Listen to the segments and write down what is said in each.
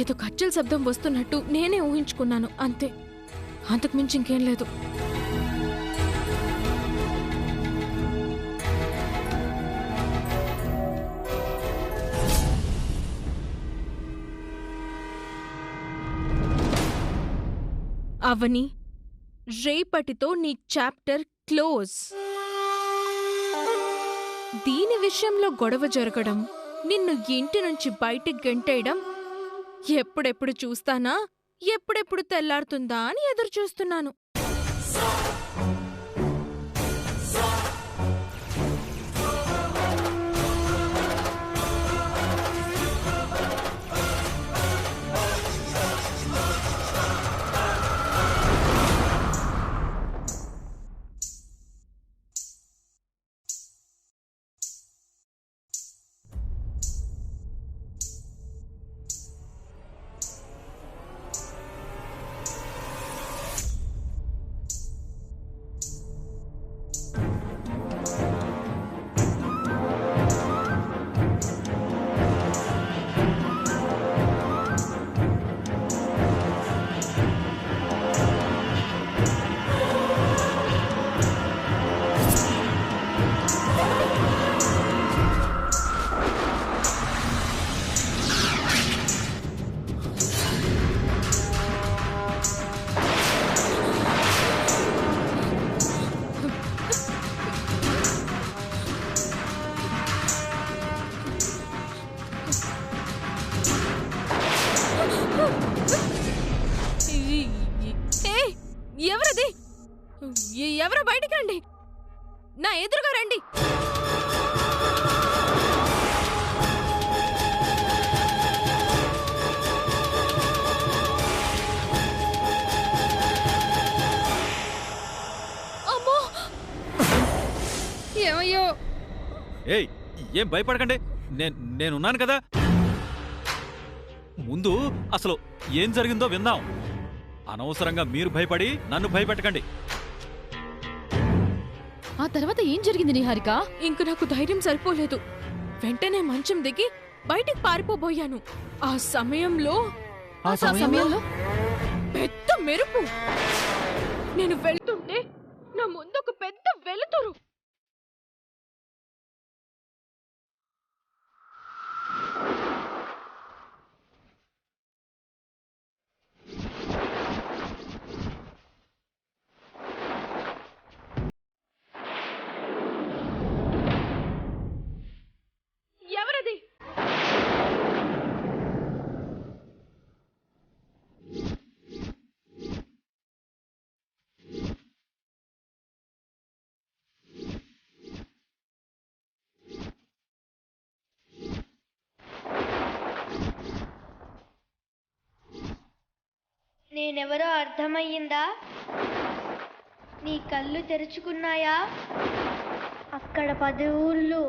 ఏదో కచ్చల శబ్దం వస్తున్నట్టు నేనే ఊహించుకున్నాను అంతే. అంతకు మించి ఇంకేం లేదు. అవని, రేపటితో నీ చాప్టర్ క్లోజ్. దీని విషయంలో గొడవ జరగడం, నిన్ను ఇంటి నుంచి బయటికి గెంటేయడం ఎప్పుడెప్పుడు చూస్తానా, ఎప్పుడెప్పుడు తెల్లారుతుందా అని ఎదురు చూస్తున్నాను. ఎవరది? ఎవరో బయటికి రండి, నా ఎదురుగా రండి. అమ్మో, ఏమయ్యో! ఏయ్, ఏం భయపడకండి, నేనున్నాను కదా. ముందు అసలు ఏం జరిగిందో విందాం. అనవసరంగా మీరు భయపడి నన్ను భయపెట్టకండి. ఆ తర్వాత ఏం జరిగింది నిహారిక? ఇంక నాకు ధైర్యం సరిపోలేదు. వెంటనే మంచం దిగి బయటికి పారిపోబోయాను. ఆ సమయంలో పెద్ద మెరుపు. నేను వెళ్తుంటే నా ముందు ఒక పెద్ద వెలుతురు. ఎవరది? నేనెవరో అర్థమయ్యిందా? నీ కళ్ళు తెరుచుకున్నాయా? అక్కడ 10 ఊళ్ళు,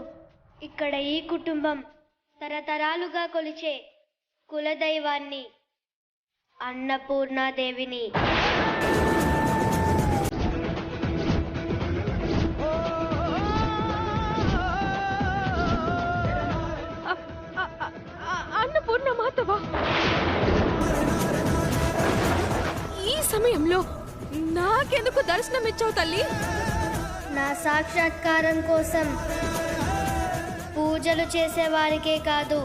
ఇక్కడ ఈ కుటుంబం తరతరాలుగా కొలిచే కులదైవాన్ని, అన్నపూర్ణాదేవిని. అన్నపూర్ణమాతవా? ఈ సమయంలో నాకెందుకు దర్శనమిచ్చావు తల్లి? నా సాక్షాత్కారం కోసం పూజలు చేసేవారికే కాదు,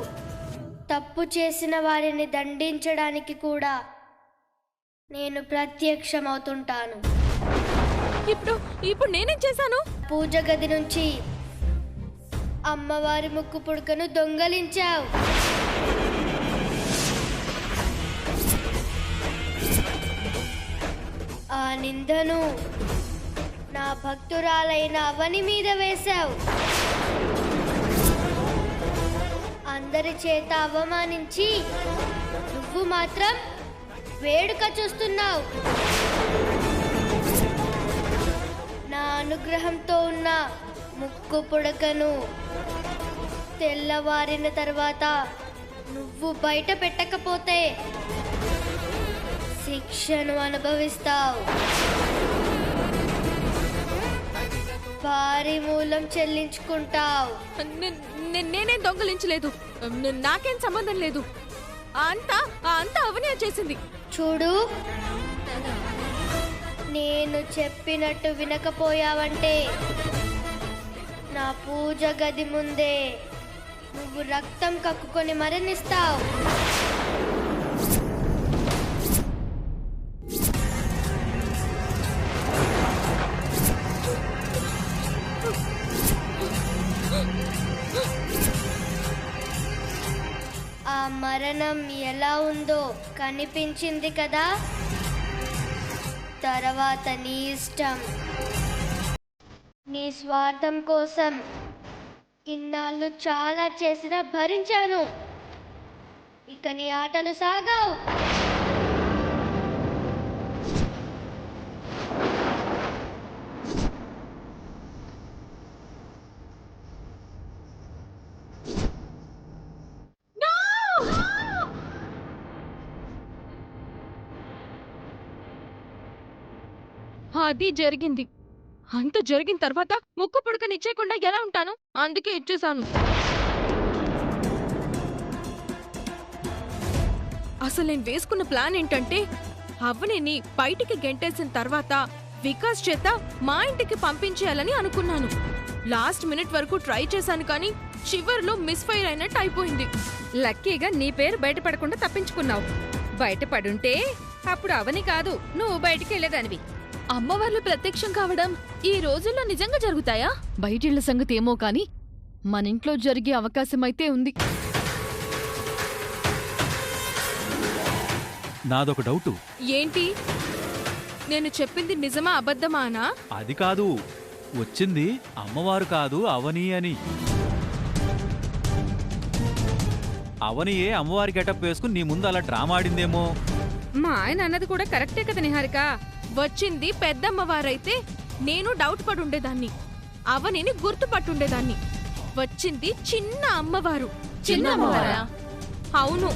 తప్పు చేసిన వారిని దండించడానికి కూడా నేను ప్రత్యక్షమవుతుంటాను. ఇప్పుడు నేనేం చేశాను? పూజ గది నుంచి అమ్మవారి ముక్కు పుడకను దొంగలించావు. ఆ నిందను నా భక్తురాలైన అవని మీద వేశావు. అందరి చేత అవమానించి నువ్వు మాత్రం వేడుక చూస్తున్నావు. నా అనుగ్రహంతో ఉన్న ముక్కు పుడకను తెల్లవారిన తర్వాత నువ్వు బయట పెట్టకపోతే శిక్షను అనుభవిస్తావు. భారీ మూలం చెల్లించుకుంటావు. నేనేం దొంగలించలేదు. నాకేం సంబంధం లేదు. అంతా అంతా అవనే చేసింది. చూడు, నేను చెప్పినట్టు వినకపోయావంటే నా పూజ గది ముందే నువ్వు రక్తం కక్కుకొని మరణిస్తావు. ఆ మరణం ఎలా ఉందో కనిపించింది కదా, తర్వాత నీ ఇష్టం. నీ స్వార్థం కోసం ఇన్నాళ్ళు చాలా చేసినా భరించాను. ఇక నీ ఆటలు సాగవు. అది జరిగింది. అంత జరిగిన తర్వాత ముక్కు పుడకనిచ్చేయకుండా ఎలా ఉంటాను? అందుకే ఇచ్చేశాను. అసలు నేను వేసుకున్న ప్లాన్ ఏంటంటే, అవ్వని బయటికి గెంటేసిన తర్వాత వికాస్ చేత మా ఇంటికి పంపించేయాలని అనుకున్నాను. లాస్ట్ మినిట్ వరకు ట్రై చేశాను, కానీ చివర్లో మిస్ఫైర్ అయినట్టు అయిపోయింది. లక్కీగా నీ పేరు బయటపడకుండా తప్పించుకున్నావు. బయటపడుంటే అప్పుడు అవని కాదు, నువ్వు బయటికి వెళ్ళేదానివి. అమ్మవార్లు ప్రత్యక్షం కావడం ఈ రోజుల్లో నిజంగా జరుగుతాయా? బయటిళ్ల సంగతి ఏమో కాని మన ఇంట్లో జరిగే అవకాశం అయితే ఉంది. నాదొక డౌటు. ఏంటి? నేను చెప్పింది నిజమా అబద్ధమానా? అది కాదు, వచ్చింది అమ్మవారు కాదు అవని అని. అవనియే అమ్మవారి గెటప్ వేసుకుని నీ ముందు అలా డ్రామా ఆడిందేమో. మా ఆయన అన్నది కూడా కరెక్టే కదా నిహారిక. వచ్చింది పెద్దమ్మవారైతే నేను డౌట్ పడుండేదాన్ని, అవనిని గుర్తుపట్టుండేదాన్ని. వచ్చింది చిన్న అమ్మవారు. చిన్న అమ్మవారా? అవును.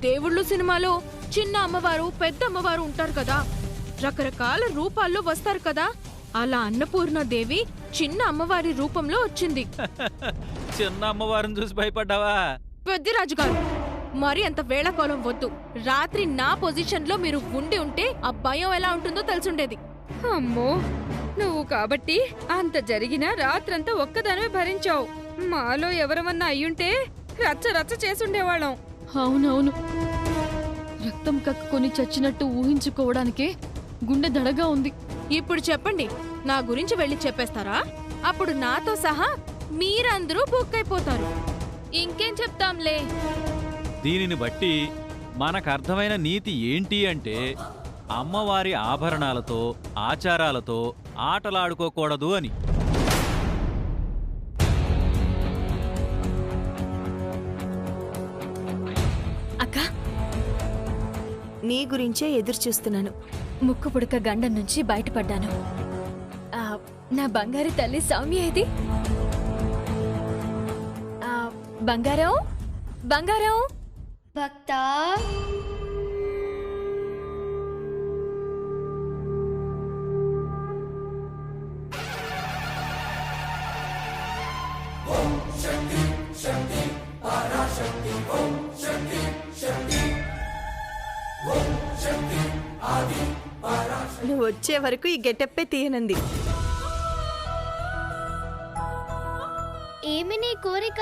దేవుళ్ళు సినిమాలో చిన్న అమ్మవారు పెద్ద అమ్మవారు ఉంటారు కదా, రకరకాల రూపాల్లో వస్తారు కదా, అలా అన్నపూర్ణాదేవి చిన్న అమ్మవారి రూపంలో వచ్చింది. చిన్న అమ్మవారిని చూసి భయపడ్డావా? పెద్దిరాజు గారు, మరి అంత వేళకోళం వద్దు. రాత్రి నా పొజిషన్ లో మీరు ఉండి ఉంటే ఆ భయం ఎలా ఉంటుందో తెలుసుండేది. అమ్మో, నువ్వు కాబట్టి అంత జరిగినా రాత్రంతా ఒక్కదానివే భరించావు. మాలో ఎవరమన్నా అయ్యుంటే రచ్చ రచ్చ చేసుండేవాళ్ళం. అవునవును, రక్తం కక్కుకొని చచ్చినట్టు ఊహించుకోవడానికే గుండె దడగా ఉంది. ఇప్పుడు చెప్పండి, నా గురించి వెళ్ళి చెప్పేస్తారా? అప్పుడు నాతో సహా మీరందరూ బుక్ అయిపోతారు. ఇంకేం చెప్తాంలే. దీనిని బట్టి మనకు అర్థమైన నీతి ఏంటి అంటే, అమ్మవారి ఆభరణాలతో ఆచారాలతో ఆటలాడుకోకూడదు అని. అక్క, నీ గురించే ఎదురు చూస్తున్నాను. ముక్కు పుడక గండం నుంచి బయటపడ్డాను. నా బంగారు తల్లి సౌమ్య ఏది? బంగారం, బంగారం. భక్త, నువ్వు వచ్చే వరకు ఈ గెటప్పే తీయనంది. ఏమి నీ కోరిక?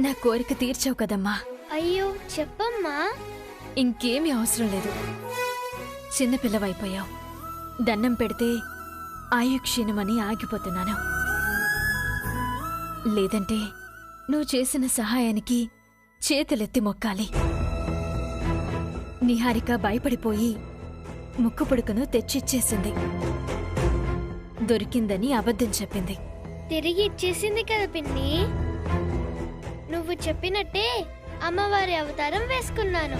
నా కోరిక తీర్చావు కదమ్మా. అయ్యో, చెప్పమ్మా. ఇంకేమీ అవసరం లేదు. చిన్నపిల్లవైపోయావు. దండం పెడితే ఆయుక్షీణమని ఆగిపోతున్నాను. లేదంటే నువ్వు చేసిన సహాయానికి చేతులెత్తి మొక్కాలి. నిహారిక భయపడిపోయి ముక్కు పుడకను తెచ్చిచ్చేసింది. దొరికిందని అబద్ధం చెప్పింది. తిరిగి ఇచ్చేసింది కదా పిన్ని. నువ్వు చెప్పినట్టే అమ్మవారి అవతారం వేసుకున్నాను.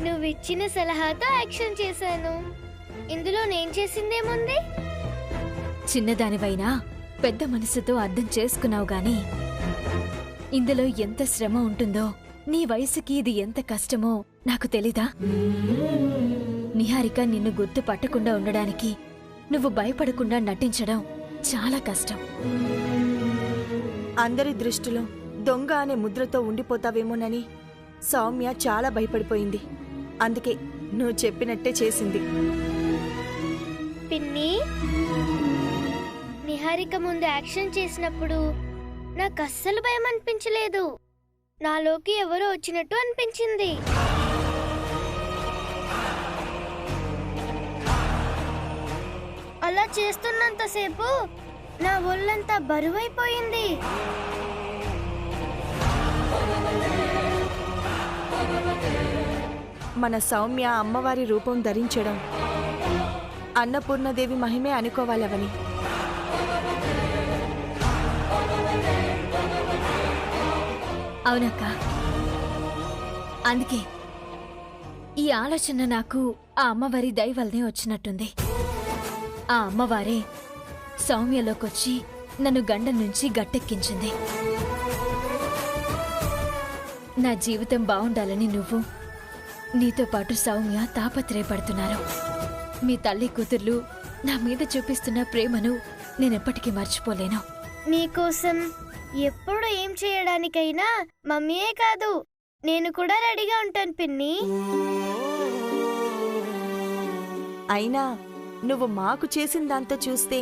నువ్వు ఇచ్చిన సలహాతో యాక్షన్ చేశాను. ఇందులో నేను చేసిందేముంది? చిన్నదానివైనా పెద్ద మనసుతో అర్థం చేసుకున్నావు గాని, ఇందులో ఎంత శ్రమ ఉంటుందో, నీ వయసుకి ఇది ఎంత కష్టమో నాకు తెలీదా? నిహారిక నిన్ను గుర్తు పట్టకుండా ఉండడానికి నువ్వు భయపడకుండా నటించడం చాలా కష్టం. అందరి దృష్టిలో దొంగ అనే ముద్రతో ఉండిపోతావేమోనని సౌమ్య చాలా భయపడిపోయింది. అందుకే నువ్వు చెప్పినట్టే చేసింది. పిన్ని, నిహారిక ముందు యాక్షన్ చేసినప్పుడు నాకు అస్సలు భయం అనిపించలేదు. నాలోకి ఎవరో వచ్చినట్టు అనిపించింది. అలా చేస్తున్నంతసేపు నా ఒళ్ళంతా బరువైపోయింది. మన సౌమ్య అమ్మవారి రూపం ధరించడం అన్నపూర్ణదేవి మహిమే అనుకోవాలవని. అవునక్క, అందుకే ఈ ఆలోచన నాకు ఆ అమ్మవారి దయ వల్లనే వచ్చినట్టుంది. ఆ అమ్మవారే సౌమ్యలోకొచ్చి నన్ను గండం నుంచి గట్టెక్కించింది. నా జీవితం బావుండాలని నువ్వు, నీతో పాటు సౌమ్య తాపత్రయపడుతున్నారు. మీ తల్లి కూతుర్లు నా మీద చూపిస్తున్న ప్రేమను నేనెప్పటికీ మర్చిపోలేను. నీకోసం ఎప్పుడు ఏం చేయడానికైనా మమ్మీయే కాదు, నేను కూడా రెడీగా ఉంటాను పిన్ని. అయినా నువ్వు మాకు చేసిన దాంతో చూస్తే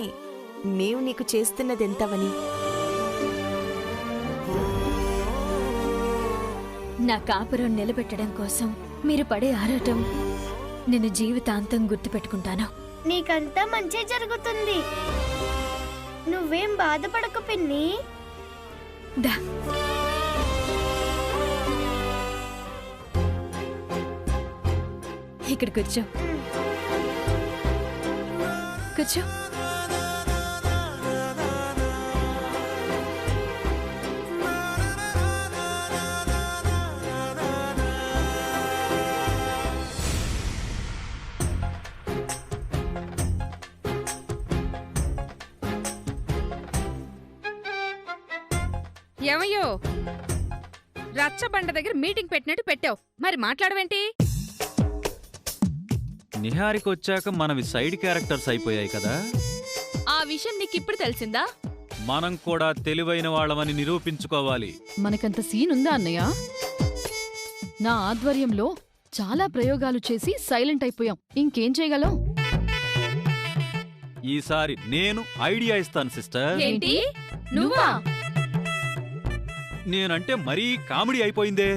మేము నీకు చేస్తున్నదెంతవని. నా కాపురం నిలబెట్టడం కోసం మీరు పడే ఆరాటం నేను జీవితాంతం గుర్తుపెట్టుకుంటాను. నీకంతా మంచి జరుగుతుంది, నువ్వేం బాధపడకు పిన్ని. దా, ఇక్కడ కూర్చో. కూర్చో. ఏమయ్యో, రచ్చబండ దగ్గర మీటింగ్ పెట్టినట్టు పెట్టావు, మరి మాట్లాడవేంటి? నిహారిక వచ్చాక మనవి సైడ్ క్యారెక్టర్స్ అయిపోయాయి కదా. ఆ విషయం నీకిప్పుడు తెలిసిందా? మనం కూడా తెలివైన వాళ్ళమని నిరూపించుకోవాలి. మనకంత సీన్ ఉందా అన్నయ్య? నా ఆధ్వర్యంలో చాలా ప్రయోగాలు చేసి సైలెంట్ అయిపోయాం. ఇంకేం చేయగలం? ఈసారి నేను ఐడియా ఇస్తాను సిస్టర్. ఏంటి? నువ్వా? నేనంటే మరీ కామెడీ అయిపోయిందే.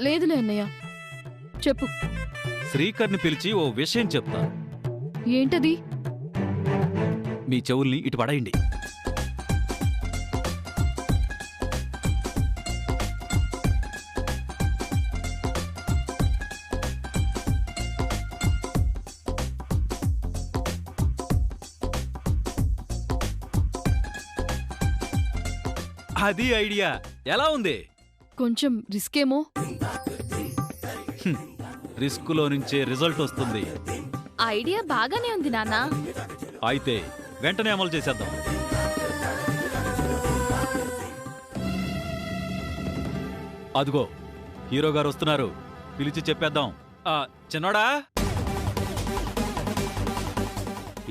లేదులే అన్నయ్య, చెప్పు. శ్రీకర్ని పిలిచి ఓ విషయం చెప్తా. ఏంటది? మీ చెవుల్ని ఇటు పడేయండి. అది ఐడియా ఎలా ఉంది? కొంచెం రిస్కేమో. రిస్కులో నుంచే రిజల్ట్ వస్తుంది. ఐడియా బాగానే ఉంది నాన్నా. అయితే వెంటనే అమలు చేసేద్దాం. అదిగో హీరో గారు వస్తున్నారు, పిలిచి చెప్పేద్దాం. చిన్నోడా,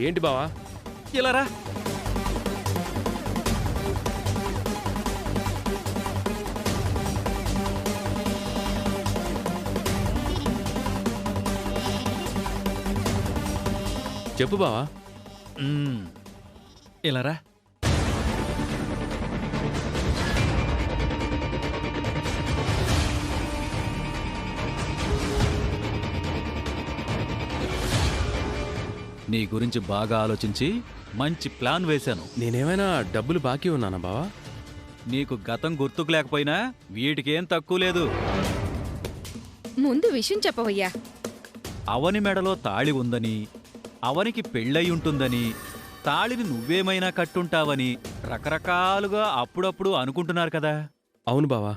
ఏంటి బావా? ఇలా రా. చెప్పు బావా. ఇలా రా. నీ గురించి బాగా ఆలోచించి మంచి ప్లాన్ వేశాను. నేనేమైనా డబ్బులు బాకీ ఉన్నానా బావా? నీకు గతం గుర్తుకు లేకపోయినా వీటికేం తక్కువ లేదు. ముందు విషయం చెప్పవయ్యా. అవని మెడలో తాళి ఉందని, అవనికి పెళ్ళై ఉంటుందని, తాళిని నువ్వేమైనా కట్టుంటావని రకరకాలుగా అప్పుడప్పుడు అనుకుంటున్నారు కదా. అవును బావా,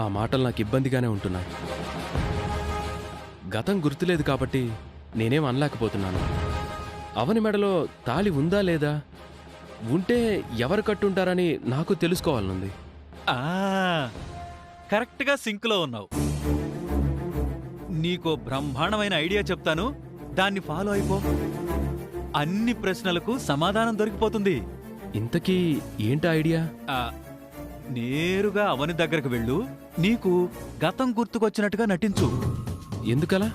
ఆ మాటలు నాకు ఇబ్బందిగానే ఉంటున్నాయి. గతం గుర్తులేదు కాబట్టి నేనేం అనలేకపోతున్నాను. అవని మెడలో తాళి ఉందా లేదా, ఉంటే ఎవరు కట్టుంటారని నాకు తెలుసుకోవాలనుంది. కరెక్ట్గా సింక్లో ఉన్నావు. నీకో బ్రహ్మాండమైన ఐడియా చెప్తాను, దాన్ని ఫాలో అయిపో. అన్ని ప్రశ్నలకు సమాధానం దొరికిపోతుంది. ఇంతకీ ఏంటి ఐడియా? ఆ, నేరుగా అవని దగ్గరకు వెళ్ళు, నీకు గతం గుర్తుకొచ్చినట్టుగా నటించు. ఎందుకలా?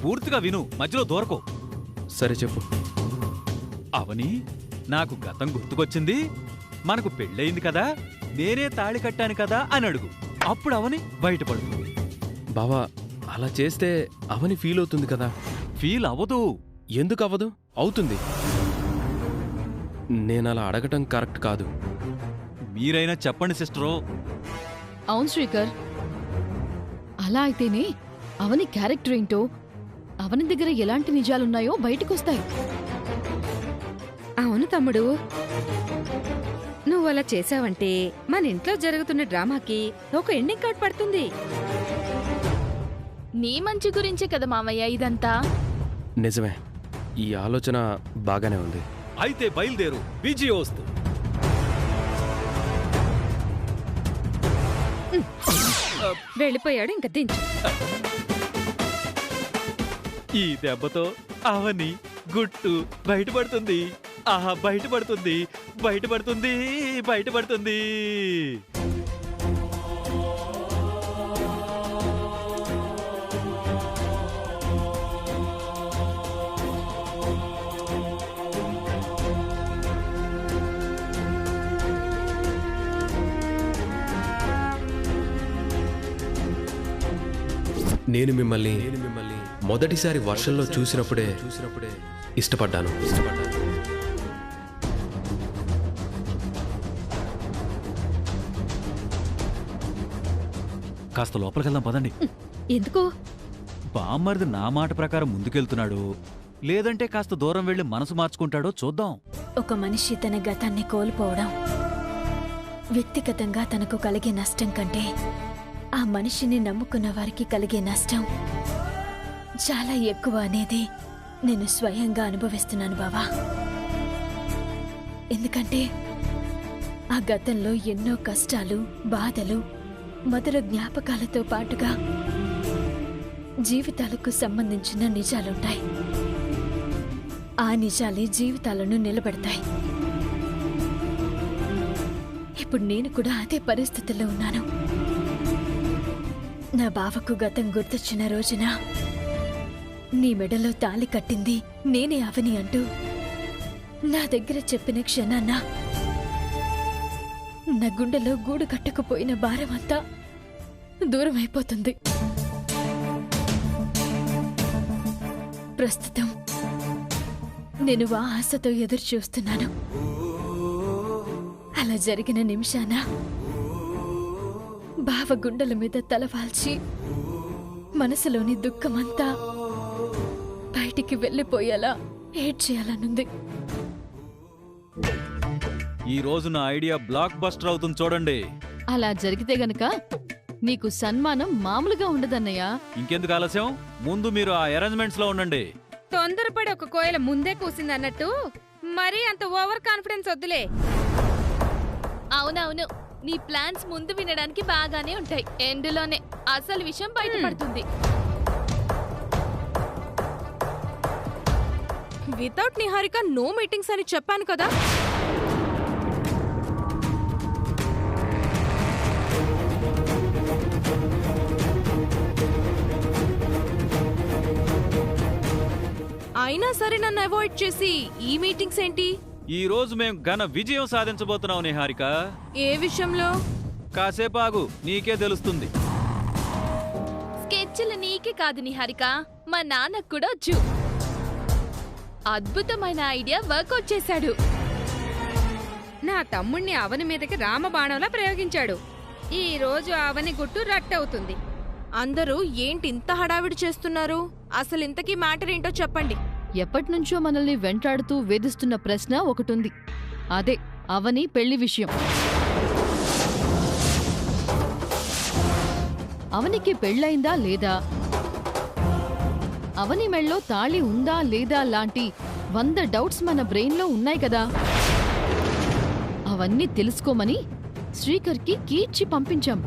పూర్తిగా విను, మధ్యలో దూరకు. సరే చెప్పు. అవని, నాకు గతం గుర్తుకొచ్చింది, మనకు పెళ్ళయింది కదా, నేనే తాళి కట్టాను కదా అని అడుగు. అప్పుడు అవని బయటపడుతుంది. బావా, అలా చేస్తే అవని ఫీల్ అవుతుంది కదా. ఫీల్ అవ్వదు. ఎందుకు అవ్వదు? అవుతుంది. నేనలా అడగటం కరెక్ట్ కాదు. మీరైనా చెప్పండి సిస్టరు. అవును శ్రీకర్, అలా అయితేనే అవని క్యారెక్టర్ ఏంటో, అవని దగ్గర ఎలాంటి నిజాలున్నాయో బయటకొస్తాయి. అవును తమ్ముడు, నువ్వు అలా చేసావంటే మన ఇంట్లో జరుగుతున్న డ్రామాకి ఒక ఎండింగ్ కార్డ్ పడుతుంది. నీ మంచి గురించే కదా మామయ్య ఇదంతా. నిజమే, ఈ ఆలోచన బాగానే ఉంది. అయితే బయలుదేరు, విజయోస్తు. వెళ్ళిపోయాడు, ఇంకా దించు. ఈ దెబ్బతో అవని గుట్టు బయటపడుతుంది. ఆహా, బయటపడుతుంది, బయటపడుతుంది, బయటపడుతుంది. నేను మిమ్మల్ని మొదటిసారి వర్షంలో చూసినప్పుడే ఇష్టపడ్డాను. కాస్త లోపలికెళ్దాం పదండి. ఎందుకు? బామ్మరిది నా మాట ప్రకారం ముందుకెళ్తున్నాడు, లేదంటే కాస్త దూరం వెళ్లి మనసు మార్చుకుంటాడో చూద్దాం. ఒక మనిషి తన గతాన్ని కోల్పోవడం వ్యక్తిగతంగా తనకు కలిగే నష్టం కంటే ఆ మనిషిని నమ్ముకున్న వారికి కలిగే నష్టం చాలా ఎక్కువ అనేది నేను స్వయంగా అనుభవిస్తున్నాను బావా. ఎందుకంటే ఆ గతంలో ఎన్నో కష్టాలు, బాధలు, మధుర జ్ఞాపకాలతో పాటుగా జీవితాలకు సంబంధించిన నిజాలుంటాయి. ఆ నిజాలే జీవితాలను నిలబెడతాయి. ఇప్పుడు నేను కూడా అదే పరిస్థితుల్లో ఉన్నాను. నా బావకు గతం గుర్తొచ్చిన రోజున నీ మెడలో తాళి కట్టింది నేనే అవని అంటూ నా దగ్గర చెప్పిన క్షణాన్న నా గుండెలో గూడు కట్టుకుపోయిన భారమంతా దూరం అయిపోతుంది. ప్రస్తుతం నేను ఆ ఆశతో ఎదురు చూస్తున్నాను. అలా జరిగిన నిమిషాన బావ గుండెల మీద తలవాల్చి మనసులోని దుఃఖమంతా బయటికి వెళ్ళిపోయేలా ఏడ్చేయాలనుంది. ఈ రోజు నా ఐడియా బ్లాక్ బస్టర్ అవుతుంది చూడండి. అలా జరిగితే గనక నీకు సన్మానం మామూలుగా ఉండదన్నయ్య. ఇంకెందుకు ఆలస్యం, ముందు మీరు ఆ అరేంజ్మెంట్స్ లో ఉండండి. తొందరపడి ఒక కోయిల ముందే కూసిందన్నట్టు మరీ అంత ఓవర్ కాన్ఫిడెన్స్ వద్దులే. అవునవును, నీ ప్లాన్స్ ముందు వినడానికి బాగానే ఉంటాయి, ఎండ్లోనే అసలు విషయం బయటపడుతుంది. వితౌట్ నిహారిక నో మీటింగ్స్ అని చెప్పాను కదా. అయినా సరే నన్ను అవాయిడ్ చేసి ఈ మీటింగ్స్ ఏంటి? ఈ రోజు మేం ఘన విజయం సాధించబోతున్నాం నిహారిక. ఏ విషయంలో? కాసేపు ఆగు, నీకే తెలుస్తుంది. స్కెచ్లు నీకే కాదు నిహారిక, మా నాన్నకు కూడా వచ్చు. అద్భుతమైన ఐడియా వర్కౌట్ చేశాడు. నా తమ్ముణ్ణి అవని మీదకి రామబాణంలా ప్రయోగించాడు. ఈ రోజు అవని గుట్టు రట్టవుతుంది. అందరూ ఏంటి ఇంత హడావిడి చేస్తున్నారు? అసలు ఇంతకీ మ్యాటర్ ఏంటో చెప్పండి. ఎప్పటినుంచో మనల్ని వెంటాడుతూ వేధిస్తున్న ప్రశ్న ఒకటుంది. అదే అవని పెళ్లి విషయం. అవనికి పెళ్ళయిందా లేదా, అవని మెళ్ళో తాళి ఉందా లేదా లాంటి 100 డౌట్స్ మన బ్రెయిన్లో ఉన్నాయి కదా. అవన్నీ తెలుసుకోమని శ్రీకర్కి కీర్చి పంపించాం.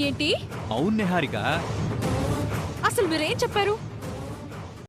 ఏంటి? అవును నిహారిక, అసలు మీరేం చెప్పారు?